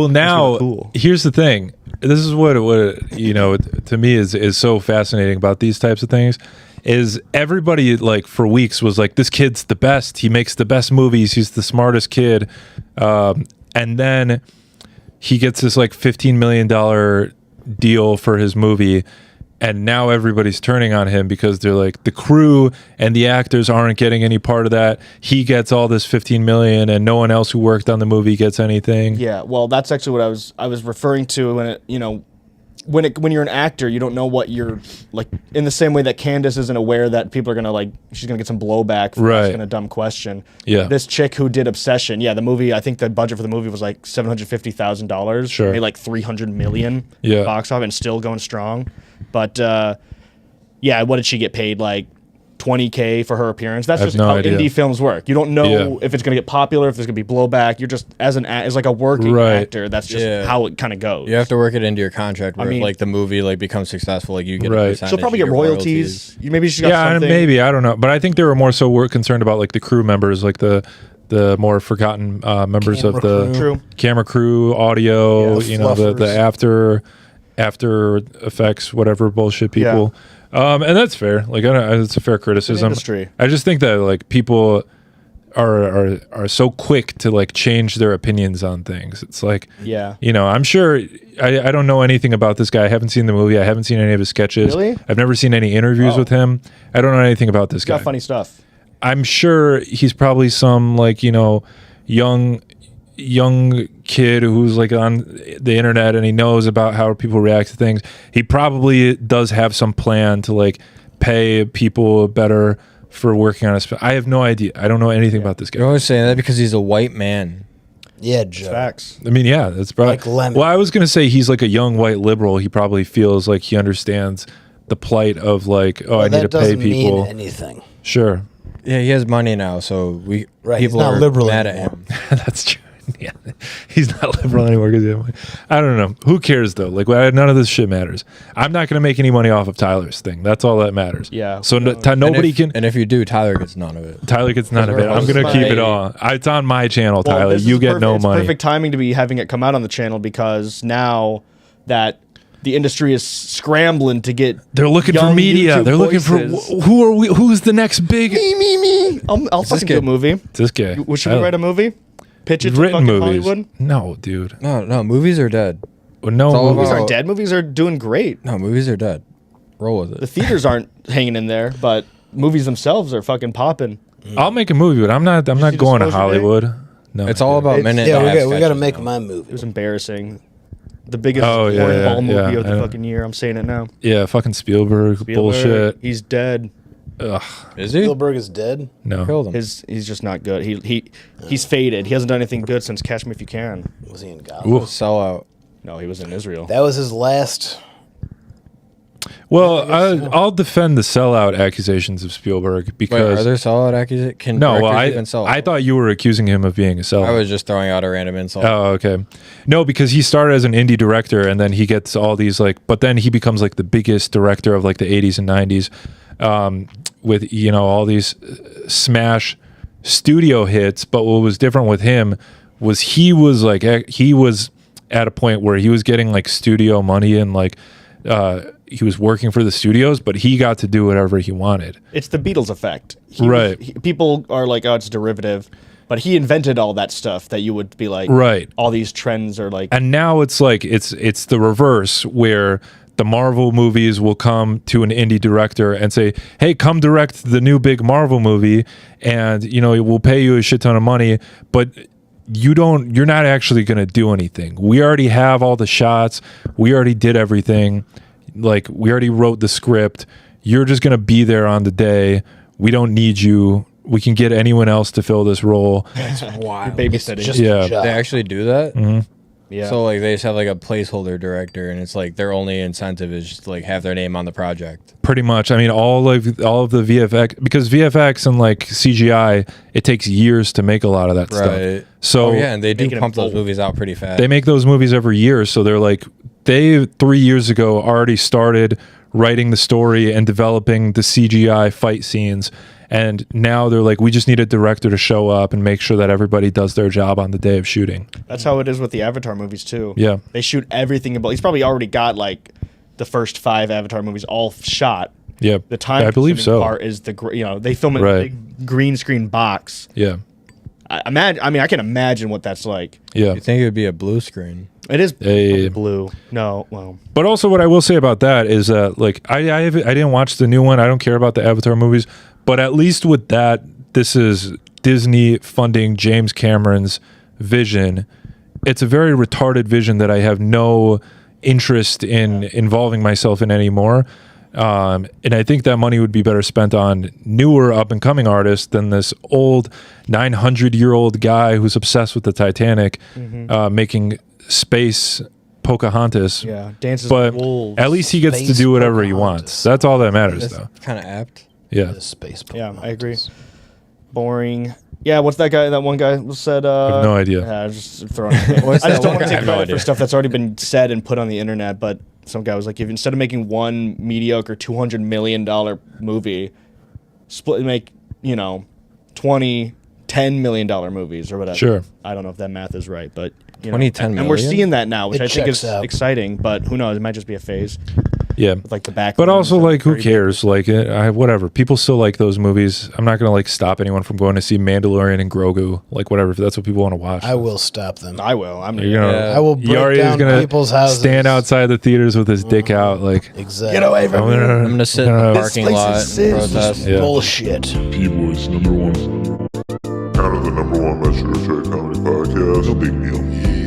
Well, now cool. Here's the thing. This is what you know to me is so fascinating about these types of things. Is everybody like for weeks was like, this kid's the best. He makes the best movies. He's the smartest kid. And then he gets this like $15 million deal for his movie. And now everybody's turning on him because they're like, the crew and the actors aren't getting any part of that. He gets all this $15 million and no one else who worked on the movie gets anything. Yeah, well, that's actually what I was referring to when it, you know, when you're an actor, you don't know what you're like. In the same way that Candace isn't aware that people are gonna like, she's gonna get some blowback for asking a dumb question. Yeah. This chick who did Obsession, the movie. I think the budget for the movie was like $750,000. Sure. Made like $300 million. Yeah. Box office and still going strong. But yeah, what did she get paid? Like $20K for her appearance. That's just how indie films work. You don't know if it's going to get popular, if there's going to be blowback. You're just as like a working actor. That's just how it kind of goes. You have to work it into your contract where if, like the movie like becomes successful, like you get a percentage. She'll probably get royalties. Maybe she's got something. Maybe, I don't know. But I think they were more so concerned about like the crew members, like the more forgotten members of the camera crew, audio, you know, the after effects, whatever bullshit people. And that's fair. Like, it's a fair criticism. I just think that like people are so quick to like change their opinions on things. It's like, you know, I'm sure I don't know anything about this guy. I haven't seen the movie. I haven't seen any of his sketches. Really? I've never seen any interviews with him. I don't know anything about this guy. Got funny stuff. I'm sure he's probably some like, you know, young kid who's like on the internet and he knows about how people react to things. He probably does have some plan to like pay people better for working on a I have no idea. I don't know anything about this guy. You're always saying that because he's a white man. Yeah, Joe. Facts. I mean, yeah, that's probably like Lemon. Well, I was gonna say he's like a young white liberal. He probably feels like he understands the plight of like, I need to pay people. Mean anything. Sure. Yeah, he has money now, so people are liberal mad at him. That's true. Yeah, he's not liberal anymore because I don't know. Who cares though? Like, none of this shit matters. I'm not gonna make any money off of Tyler's thing. That's all that matters. Yeah. So nobody can. And if you do, Tyler gets none of it. Tyler gets none of it. I'm gonna keep it all. It's on my channel, Tyler. You get no money. It's perfect timing to be having it come out on the channel because now that the industry is scrambling to get. They're looking for media. YouTube They're looking for who are we? Who's the next big? Me. I'll fucking do a movie. This guy. Should we write a movie? Pitch it to written fucking movies. Hollywood? No, dude. No, movies are dead. No, movies aren't dead. Movies are doing great. No, movies are dead. Roll with it. The theaters aren't hanging in there, but movies themselves are fucking popping. I'll make a movie, but I'm not going to Hollywood. No, it's all about minute. Yeah, we got to make my movie. It was embarrassing. The biggest cornball movie of the fucking year. I'm saying it now. Yeah, fucking Spielberg bullshit. He's dead. Ugh. Is he? Spielberg is dead? No. Killed him. He's just not good. He's faded. He hasn't done anything good since Catch Me If You Can. Was he in Gaza? Sellout. No, he was in Israel. That was his last. Well, I'll defend the sellout accusations of Spielberg because Wait, are there sellout accusations? No, well, I thought you were accusing him of being a sellout. I was just throwing out a random insult. Oh, okay. No, because he started as an indie director and then he gets all these but then he becomes like the biggest director of like the 80s and 90s. With all these smash studio hits, but what was different with him was he was at a point where he was getting like studio money and like he was working for the studios, but he got to do whatever he wanted. It's the Beatles effect, people are like, oh, it's derivative, but he invented all that stuff that you would be like, right? All these trends are like, and now it's like it's the reverse where the Marvel movies will come to an indie director and say, hey, come direct the new big Marvel movie and, we'll pay you a shit ton of money, but you're not actually going to do anything. We already have all the shots. We already did everything. Like, we already wrote the script. You're just going to be there on the day. We don't need you. We can get anyone else to fill this role. That's wild. Babysitting. They actually do that? Mm-hmm. Yeah. So like they just have like a placeholder director, and it's like their only incentive is just to like have their name on the project. Pretty much. I mean, all of the VFX, because VFX and like CGI, it takes years to make a lot of that stuff. So and they do pump those movies out pretty fast. They make those movies every year, so they're like they 3 years ago already started writing the story and developing the CGI fight scenes. And now they're like, we just need a director to show up and make sure that everybody does their job on the day of shooting. That's how it is with the Avatar movies too. Yeah. They shoot everything about. He's probably already got like the first 5 Avatar movies all shot. Yeah. The time I believe so. part is they film it in a big green screen box. Yeah. I mean, I can imagine what that's like. Yeah. You think it would be a blue screen? It is blue. No, well. But also, what I will say about that is that, like, I didn't watch the new one. I don't care about the Avatar movies. But at least with that, this is Disney funding James Cameron's vision. It's a very retarded vision that I have no interest in involving myself in anymore. And I think that money would be better spent on newer up-and-coming artists than this old 900-year-old guy who's obsessed with the Titanic, making space Pocahontas. Yeah, dances but with wolves. At least he gets to Space do whatever he Pocahontas. wants. That's all that matters, though. Kind of apt. Yeah. The space. Yeah, I agree. Boring. Yeah, what's that guy? That one guy said. I have no idea. Yeah, I was just throwing. I What's just that don't one want to guy? I take have no credit idea. for stuff that's already been said and put on the internet. But some guy was like, if instead of making one mediocre $200 million movie, make 20 $10 million movies or whatever. Sure. I don't know if that math is right, but 20, 10 and we're million? seeing that now, which It I think checks is out. exciting. But who knows? It might just be a phase. Yeah. With like the back. But also, like, who very big. cares? Like, whatever. People still like those movies. I'm not gonna like stop anyone from going to see Mandalorian and Grogu. Like, whatever. If that's what people want to watch, I will stop them. I will. I'm You're gonna, Yeah. I will break Yari is down gonna people's houses. stand outside the theaters with his dick out. Like, Exactly. Get away from me. I'm gonna sit in the parking place lot is and sis. protest. Yeah. Bullshit. P-Boys, #1. Kind of the #1 Let's Share Comedy Podcast. No big deal.